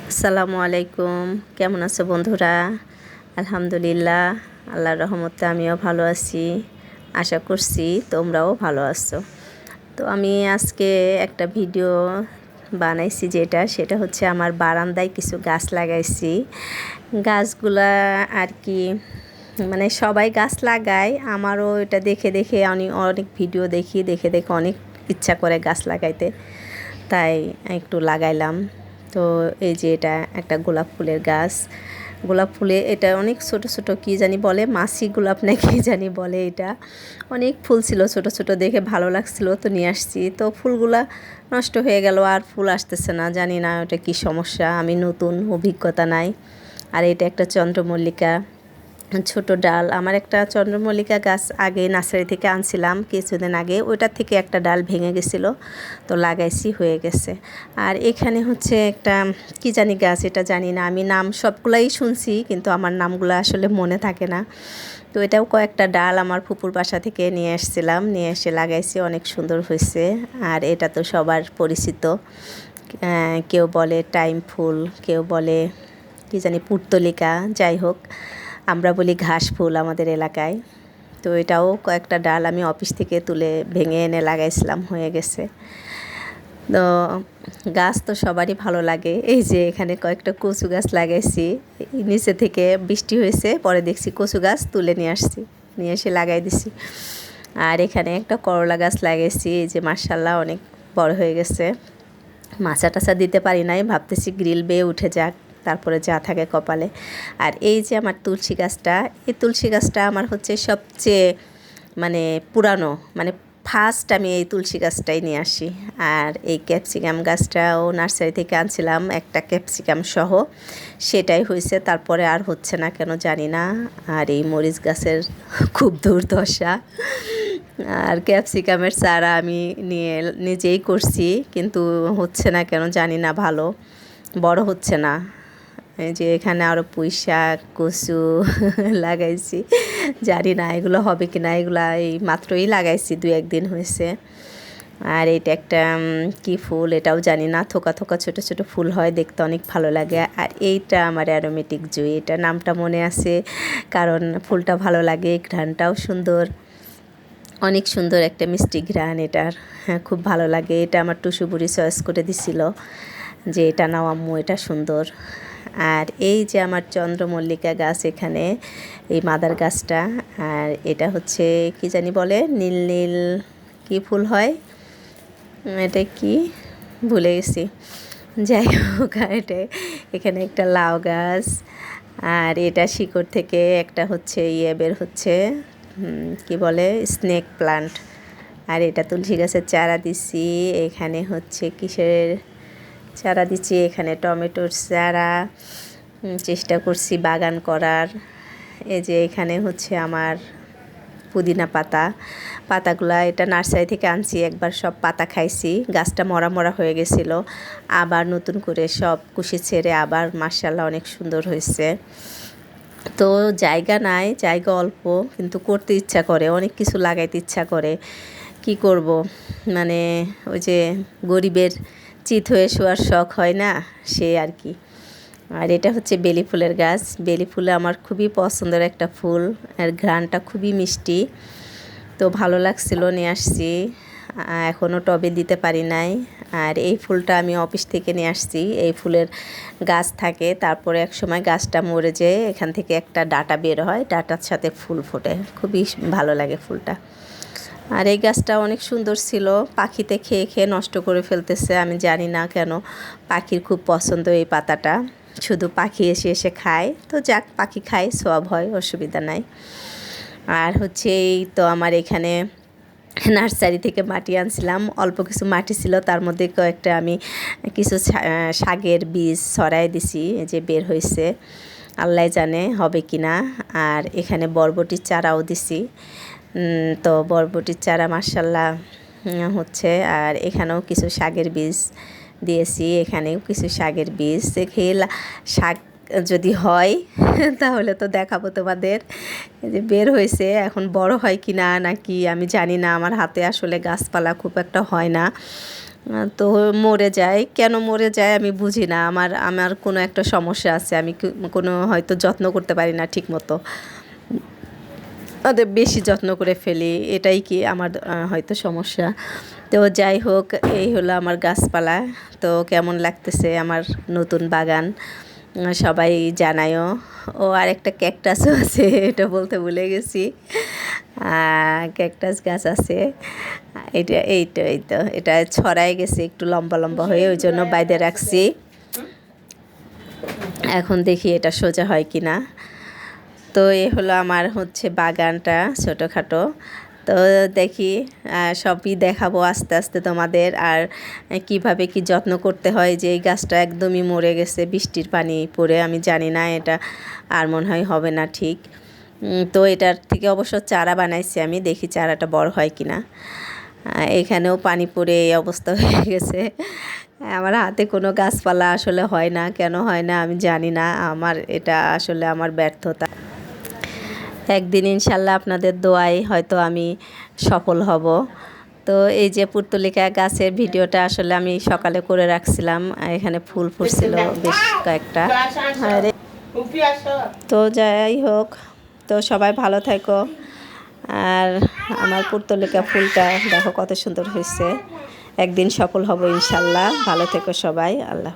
আসসালামু আলাইকুম। কেমন আছো বন্ধুরা? আলহামদুলিল্লাহ, আল্লাহর রহমতে আমিও ভালো আছি। আশা করছি তোমরাও ভালো আছো। তো আমি আজকে একটা ভিডিও বানাইছি, সেটা হচ্ছে আমার বারান্দায় কিছু গাছ লাগাইছি। গাছগুলা আর কি, মানে সবাই গাছ লাগায়, আমারও এটা দেখে দেখে অনেক অনেক ভিডিও দেখে দেখে অনেক ইচ্ছা করে গাছ লাগাইতে, তাই একটু লাগাইলাম। তো এই যে এটা একটা গোলাপ ফুলের গাছ। গোলাপ ফুলে এটা অনেক ছোট ছোট কি জানি বলে, মাছি গোলাপ না কি জানি বলে, এটা অনেক ফুল ছিল ছোট ছোট, দেখে ভালো লাগছিল তো নিয়ে আসছি। তো ফুলগুলা নষ্ট হয়ে গেল, আর ফুল আসতেছে না, জানি না ওটা কি সমস্যা, আমি নতুন, অভিজ্ঞতা নাই। আর এটা একটা চন্দ্রমল্লিকা ছোট ডাল। আমার একটা চন্দ্রমল্লিকা গাছ আগে নার্সারি থেকে আনছিলাম কিছুদিন আগে, ওইটার থেকে একটা ডাল ভেঙে গেছিলো, তো লাগাইছি, হয়ে গেছে। আর এখানে হচ্ছে একটা কি জানি গাছ, এটা জানি না, আমি নাম সবগুলাই শুনছি কিন্তু আমার নামগুলো আসলে মনে থাকে না। তো এটাও কয়েকটা ডাল আমার ফুপুর বাসা থেকে নিয়ে এসেছিলাম, নিয়ে এসে লাগাইছি, অনেক সুন্দর হয়েছে। আর এটা তো সবার পরিচিত, কেউ বলে টাইম ফুল, কেউ বলে কি জানি পুর্তলিকা, যাই হোক আমরা বলি ঘাস ফুল আমাদের এলাকায়। তো এটাও কয়েকটা ডাল আমি অফিস থেকে তুলে ভেঙে এনে লাগাইছিলাম, হয়ে গেছে। তো গাছ তো সবারই ভালো লাগে। এই যে এখানে কয়েকটা কচু গাছ লাগাইছি, নিচে থেকে বৃষ্টি হয়েছে, পরে দেখছি কচু গাছ তুলে নিয়ে আসছি, নিয়ে এসে লাগাই দিছি। আর এখানে একটা করলা গাছ লাগাইছি, এই যে মাশাআল্লাহ অনেক বড় হয়ে গেছে। মাচা টাচা দিতে পারি নাই, ভাবতেছি গ্রিল বেয়ে উঠে যাক, তারপরে যা থাকে কপালে। আর এই যে আমার তুলসী গাছটা, এই তুলসী গাছটা আমার হচ্ছে সবচেয়ে মানে পুরানো, মানে ফার্স্ট আমি এই তুলসী গাছটাই নিয়ে আসি। আর এই ক্যাপসিকাম গাছটাও নার্সারি থেকে আনছিলাম, একটা ক্যাপসিকাম সহ, সেটাই হয়েছে, তারপরে আর হচ্ছে না কেন জানি না। আর এই মরিচ গাছের খুব দুর্দশা। আর ক্যাপসিকামের চারা আমি নিজেই করছি, কিন্তু হচ্ছে না কেন জানি না, ভালো বড় হচ্ছে না। এই যে এখানে আরও পুঁই শাক, কচু লাগাইছি, জানি না এগুলো হবে কি না, এগুলো এই মাত্রই লাগাইছি, 2-1 দিন হয়েছে। আর এটা একটা কি ফুল এটাও জানি না, থোকা থোকা ছোট ছোট ফুল হয়, দেখতে অনেক ভালো লাগে। আর এইটা আমার অ্যারোমেটিক জুঁই, এটা নামটা মনে আছে কারণ ফুলটা ভালো লাগে, ঘ্রাণটাও সুন্দর, অনেক সুন্দর একটা মিষ্টি ঘ্রাণ এটার। হ্যাঁ, খুব ভালো লাগে। এটা আমার টুসু বুড়ি চয়েস করে দিছিল যে এটা নাও আম্মু, এটা সুন্দর। আর এই যে আমার চন্দ্রমল্লিকা গাছ, এখানে এই মাদার গাছটা, আর এটা হচ্ছে কি জানি বলে, নীল নীল কি ফুল হয়, এটা কি ভুলে গেছি, যাই হোক। এটা এখানে একটা লাউ গাছ, আর এটা শিকড় থেকে একটা হচ্ছে বের হচ্ছে, কি বলে, স্নেক প্লান্ট। আর এটা তুলসী গাছের চারা দিছি, এখানে হচ্ছে কিসের চারা দিচ্ছি, এখানে টমেটোর চারা, চেষ্টা করছি বাগান করার। এই যে এখানে হচ্ছে আমার পুদিনা পাতাগুলা, এটা নার্সারি থেকে আনছি, একবার সব পাতা খাইছি, গাছটা মরা মরা হয়ে গেছিলো, আবার নতুন করে সব কুশি ছেড়ে আবার মাশাআল্লাহ অনেক সুন্দর হয়েছে। তো জায়গা নাই, জায়গা অল্প, কিন্তু করতে ইচ্ছা করে, অনেক কিছু লাগাইতে ইচ্ছা করে, কি করব, মানে ওই যে গরিবের চিত হয়ে শোয়ার শখ হয় না, সে আর কি। আর এটা হচ্ছে বেলি ফুলের গাছ, বেলি ফুল আমার খুবই পছন্দের একটা ফুল, আর ঘ্রাণটা খুবই মিষ্টি, তো ভালো লাগছিল, নিয়ে আসছি, এখনও টবে দিতে পারি নাই। আর এই ফুলটা আমি অফিস থেকে নিয়ে আসছি, এই ফুলের গাছ থাকে, তারপরে এক সময় গাছটা মরে যেয়ে এখান থেকে একটা ডাঁটা বের হয়, ডাঁটার সাথে ফুল ফোটে, খুবই ভালো লাগে ফুলটা। আর এই গাছটা অনেক সুন্দর ছিল, পাখিতে খেয়ে খেয়ে নষ্ট করে ফেলতেছে, আমি জানি না কেন, পাখির খুব পছন্দ এই পাতাটা, শুধু পাখি এসে এসে খায়, তো যাক, পাখি খায়, সওয়াব হয়, অসুবিধা নাই। আর হচ্ছে এই তো আমার এখানে নার্সারি থেকে মাটি আনছিলাম, অল্প কিছু মাটি ছিল, তার মধ্যে কয়েকটা আমি কিছু শাকের বীজ ছড়াই দিছি, যে বের হয়েছে, আল্লাহ জানে হবে কি না। আর এখানে বরবটির চারাও দিছি, তো বরবটির চারা মাশাআল্লাহ হচ্ছে। আর এখানেও কিছু শাকের বীজ দিয়েছি, এখানেও কিছু শাকের বীজ, খেয়ে শাক যদি হয় তাহলে তো দেখাবো তোমাদের, যে বের হয়েছে, এখন বড় হয় কি না নাকি আমি জানি না, আমার হাতে আসলে গাছপালা খুব একটা হয় না, তো মরে যায়। কেন মরে যায় আমি বুঝি না। আমার কোনো একটা সমস্যা আছে, আমি কোনো হয়তো যত্ন করতে পারি না ঠিক মতো, ওদের বেশি যত্ন করে ফেলি, এটাই কি আমার হয়তো সমস্যা। তো যাই হোক, এই হলো আমার গাছপালা। তো কেমন লাগতেছে আমার নতুন বাগান সবাই জানায়ও। ও আর একটা ক্যাকটাসও আছে, এটা বলতে ভুলে গেছি। ক্যাকটাস গাছ আছে, এই তো এটা ছড়াই গেছে একটু লম্বা লম্বা হয়ে, ওই জন্য বাইরে রাখছি। এখন দেখি এটা সোজা হয় কি না। তো এই হলো আমার হচ্ছে বাগানটা ছোটোখাটো। তো দেখি সবই দেখাবো আস্তে আস্তে তোমাদের, আর কিভাবে কি যত্ন করতে হয়। যে এই গাছটা একদমই মরে গেছে বৃষ্টির পানি পড়ে, আমি জানি না এটা আর মনে হয় হবে না ঠিক। তো এটার থেকে অবশ্য চারা বানাইছি আমি, দেখি চারাটা বড় হয় কি না। এখানেও পানি পড়ে এই অবস্থা হয়ে গেছে। আমার হাতে কোনো গাছপালা আসলে হয় না, কেন হয় না আমি জানি না। এটা আসলে আমার ব্যর্থতা। একদিন ইনশাল্লাহ আপনাদের দোয়ায় হয়তো আমি সফল হব। তো এই যে পুর্তলিকা গাছের ভিডিওটা আসলে আমি সকালে করে রাখছিলাম, এখানে ফুল ফুটছিল বেশ কয়েকটা। তো যাই হোক, তো সবাই ভালো থেকো। আর আমার পুর্তলিকা ফুলটা দেখো কত সুন্দর হয়েছে। একদিন সফল হব ইনশাল্লাহ। ভালো থেকো সবাই। আল্লাহ।